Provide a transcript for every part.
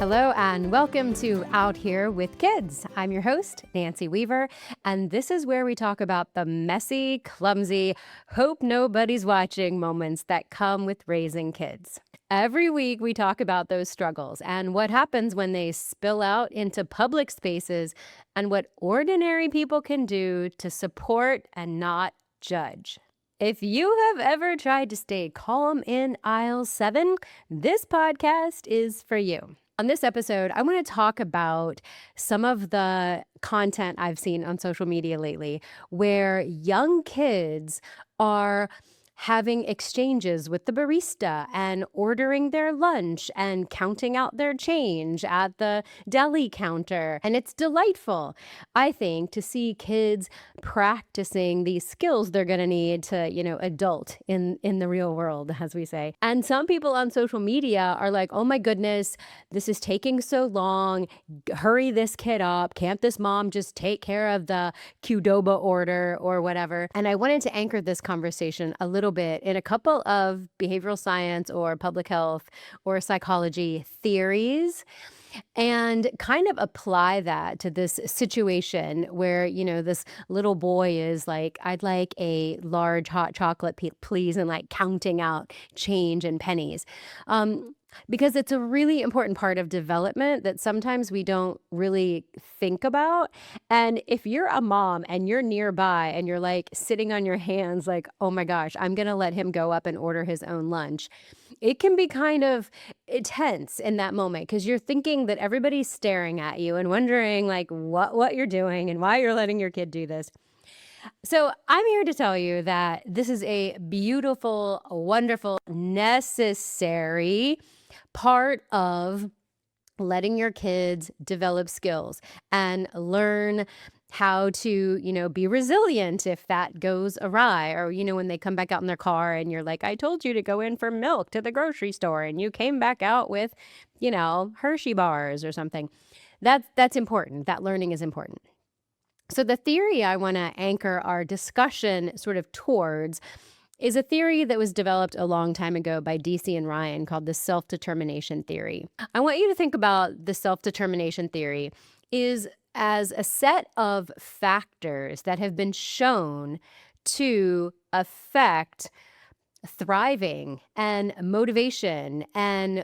Hello and welcome to Out Here with Kids. I'm your host, Nancy Weaver, and this is where we talk about the messy, clumsy, hope nobody's watching moments that come with raising kids. Every week we talk about those struggles and what happens when they spill out into public spaces and what ordinary people can do to support and not judge. If you have ever tried to stay calm in aisle 7, this podcast is for you. On this episode, I want to talk about some of the content I've seen on social media lately where young kids are having exchanges with the barista and ordering their lunch and counting out their change at the deli counter. And it's delightful, I think, to see kids practicing these skills they're going to need to, adult in the real world, as we say. And some people on social media are like, oh my goodness, this is taking so long. Hurry this kid up. Can't this mom just take care of the Qdoba order or whatever? And I wanted to anchor this conversation a little bit in a couple of behavioral science or public health or psychology theories and kind of apply that to this situation where, this little boy is like, I'd like a large hot chocolate, please, and like counting out change and pennies. Because it's a really important part of development that sometimes we don't really think about. And if you're a mom and you're nearby and you're like sitting on your hands, like, oh my gosh, I'm going to let him go up and order his own lunch, it can be kind of tense in that moment because you're thinking that everybody's staring at you and wondering like what you're doing and why you're letting your kid do this. So I'm here to tell you that this is a beautiful, wonderful, necessary part of letting your kids develop skills and learn how to, be resilient if that goes awry, or, when they come back out in their car and you're like, I told you to go in for milk to the grocery store and you came back out with, Hershey bars or something. That's important. That learning is important. So the theory I want to anchor our discussion sort of towards is a theory that was developed a long time ago by DC and Ryan called the self-determination theory. I want you to think about the self-determination theory is as a set of factors that have been shown to affect thriving and motivation and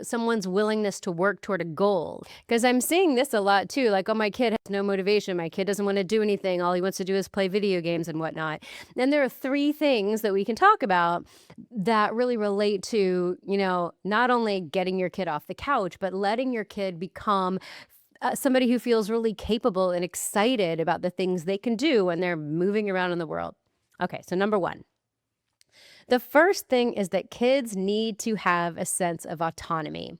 someone's willingness to work toward a goal. Because I'm seeing this a lot too, like, oh, my kid has no motivation. My kid doesn't want to do anything. All he wants to do is play video games and whatnot. And there are 3 things that we can talk about that really relate to, not only getting your kid off the couch, but letting your kid become somebody who feels really capable and excited about the things they can do when they're moving around in the world. Okay, so number 1. The first thing is that kids need to have a sense of autonomy.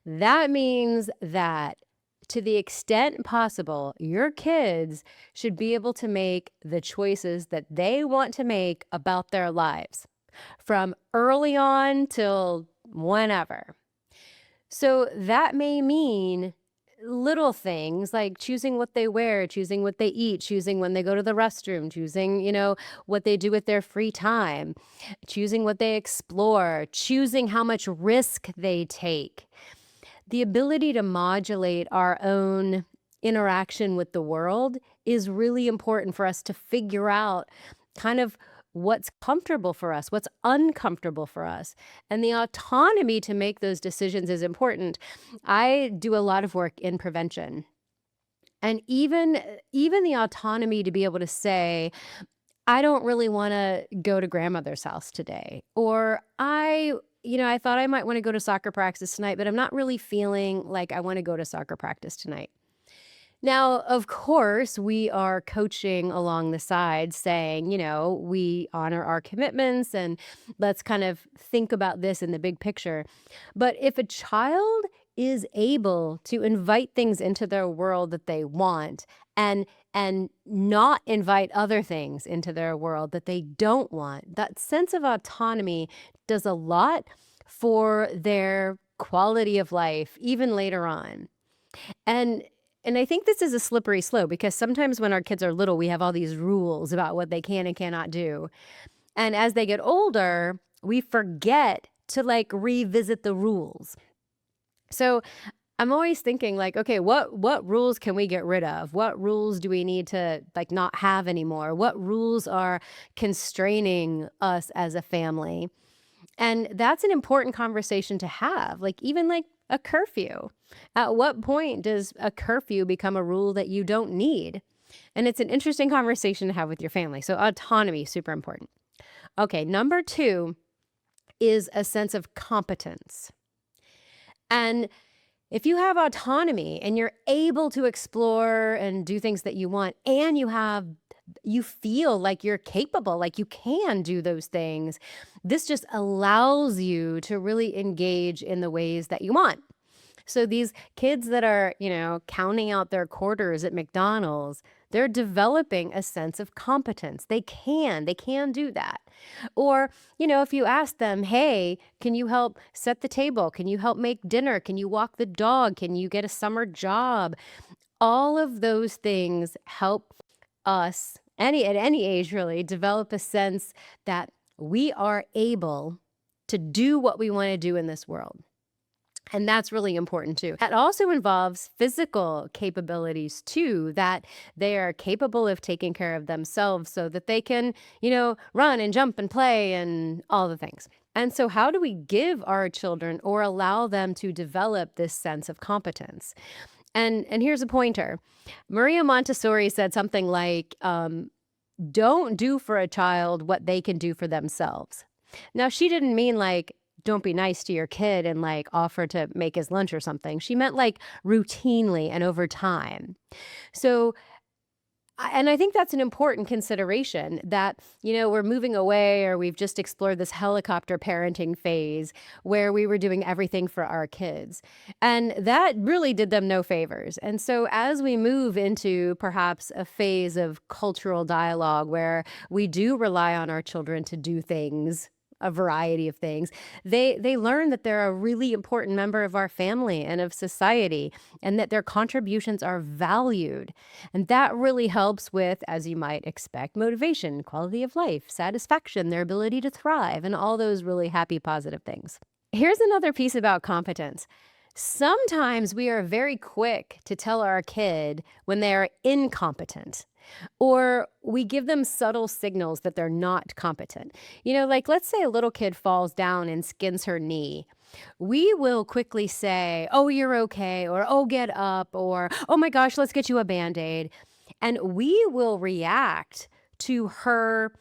That means that to the extent possible, your kids should be able to make the choices that they want to make about their lives from early on till whenever. So that may mean little things like choosing what they wear, choosing what they eat, choosing when they go to the restroom, choosing, what they do with their free time, choosing what they explore, choosing how much risk they take. The ability to modulate our own interaction with the world is really important for us to figure out kind of what's comfortable for us, what's uncomfortable for us. And the autonomy to make those decisions is important. I do a lot of work in prevention. And even the autonomy to be able to say, I don't really want to go to grandmother's house today, or I thought I might want to go to soccer practice tonight, but I'm not really feeling like I want to go to soccer practice tonight. Now, of course, we are coaching along the side saying, we honor our commitments and let's kind of think about this in the big picture. But if a child is able to invite things into their world that they want and not invite other things into their world that they don't want, that sense of autonomy does a lot for their quality of life, even later on. And I think this is a slippery slope because sometimes when our kids are little, we have all these rules about what they can and cannot do. And as they get older, we forget to like revisit the rules. So I'm always thinking like, okay, what rules can we get rid of? What rules do we need to like not have anymore? What rules are constraining us as a family? And that's an important conversation to have. Like even like a curfew. At what point does a curfew become a rule that you don't need? And it's an interesting conversation to have with your family. So autonomy super important. Okay, number 2 is a sense of competence. And if you have autonomy and you're able to explore and do things that you want, and you feel like you're capable, like you can do those things, this just allows you to really engage in the ways that you want. So these kids that are, counting out their quarters at McDonald's, they're developing a sense of competence. They can do that. Or, if you ask them, hey, can you help set the table? Can you help make dinner? Can you walk the dog? Can you get a summer job? All of those things help us, at any age really, develop a sense that we are able to do what we want to do in this world. And that's really important too. That also involves physical capabilities too, that they are capable of taking care of themselves so that they can, run and jump and play and all the things. And so, how do we give our children or allow them to develop this sense of competence? And here's a pointer. Maria Montessori said something like, "Don't do for a child what they can do for themselves." Now, she didn't mean like, don't be nice to your kid and like offer to make his lunch or something. She meant like routinely and over time. So, and I think that's an important consideration that, we're moving away or we've just explored this helicopter parenting phase where we were doing everything for our kids. And that really did them no favors. And so, as we move into perhaps a phase of cultural dialogue where we do rely on our children to do things, a variety of things, they learn that they're a really important member of our family and of society, and that their contributions are valued. And that really helps with, as you might expect, motivation, quality of life, satisfaction, their ability to thrive, and all those really happy, positive things. Here's another piece about competence. Sometimes we are very quick to tell our kid when they are incompetent, or we give them subtle signals that they're not competent. Like let's say a little kid falls down and skins her knee. We will quickly say, oh, you're okay, or oh, get up, or oh my gosh, let's get you a band aid. And we will react to her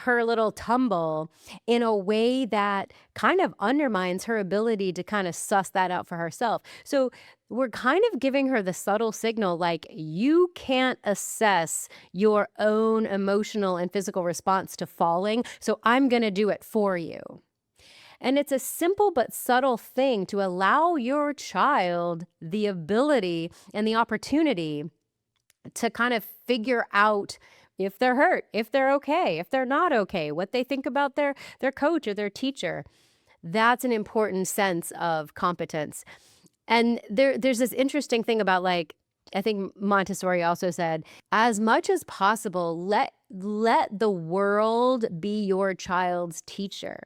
little tumble in a way that kind of undermines her ability to kind of suss that out for herself. So we're kind of giving her the subtle signal like you can't assess your own emotional and physical response to falling, so I'm going to do it for you. And it's a simple but subtle thing to allow your child the ability and the opportunity to kind of figure out if they're hurt, if they're okay, if they're not okay, what they think about their coach or their teacher. That's an important sense of competence. And there's this interesting thing about like I think Montessori also said, as much as possible, let the world be your child's teacher.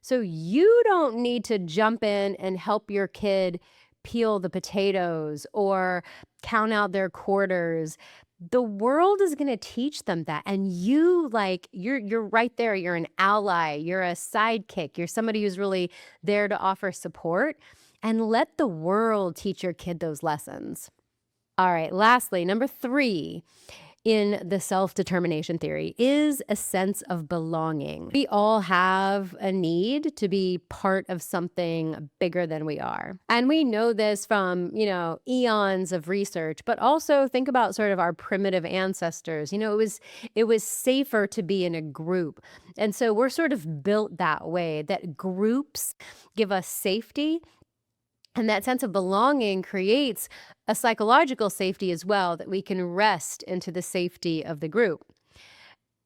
So you don't need to jump in and help your kid peel the potatoes or count out their quarters. The world is going to teach them that, and you're right there. You're an ally, you're a sidekick, you're somebody who's really there to offer support, and let the world teach your kid those lessons. All right, lastly, number 3 in the self-determination theory is a sense of belonging. We all have a need to be part of something bigger than we are. And we know this from, eons of research, but also think about sort of our primitive ancestors. It was safer to be in a group. And so we're sort of built that way, that groups give us safety, and that sense of belonging creates a psychological safety as well, that we can rest into the safety of the group.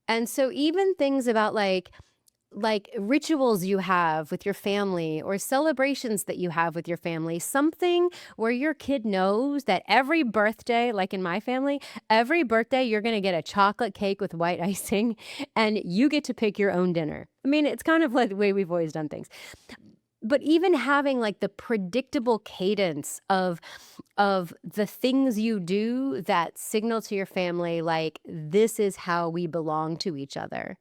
And so even things about like rituals you have with your family or celebrations that you have with your family, something where your kid knows that every birthday, like in my family, every birthday you're going to get a chocolate cake with white icing and you get to pick your own dinner. I mean, it's kind of like the way we've always done things. But even having, like, the predictable cadence of the things you do that signal to your family, like, "This is how we belong to each other."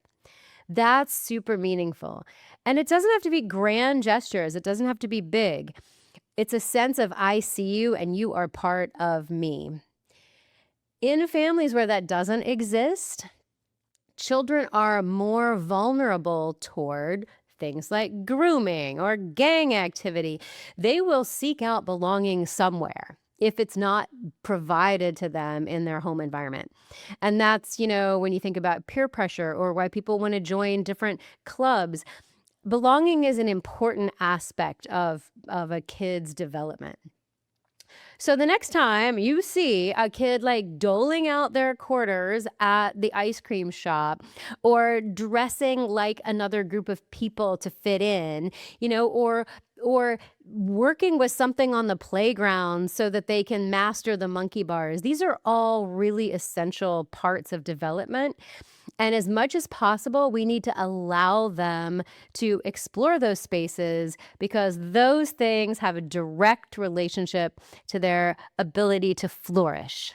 That's super meaningful. And it doesn't have to be grand gestures, it doesn't have to be big. It's a sense of, "I see you and you are part of me." In families where that doesn't exist, children are more vulnerable toward things like grooming or gang activity. They will seek out belonging somewhere if it's not provided to them in their home environment. And that's, when you think about peer pressure or why people want to join different clubs, belonging is an important aspect of a kid's development. So the next time you see a kid like doling out their quarters at the ice cream shop or dressing like another group of people to fit in, or working with something on the playground so that they can master the monkey bars. These are all really essential parts of development. And as much as possible, we need to allow them to explore those spaces because those things have a direct relationship to their ability to flourish.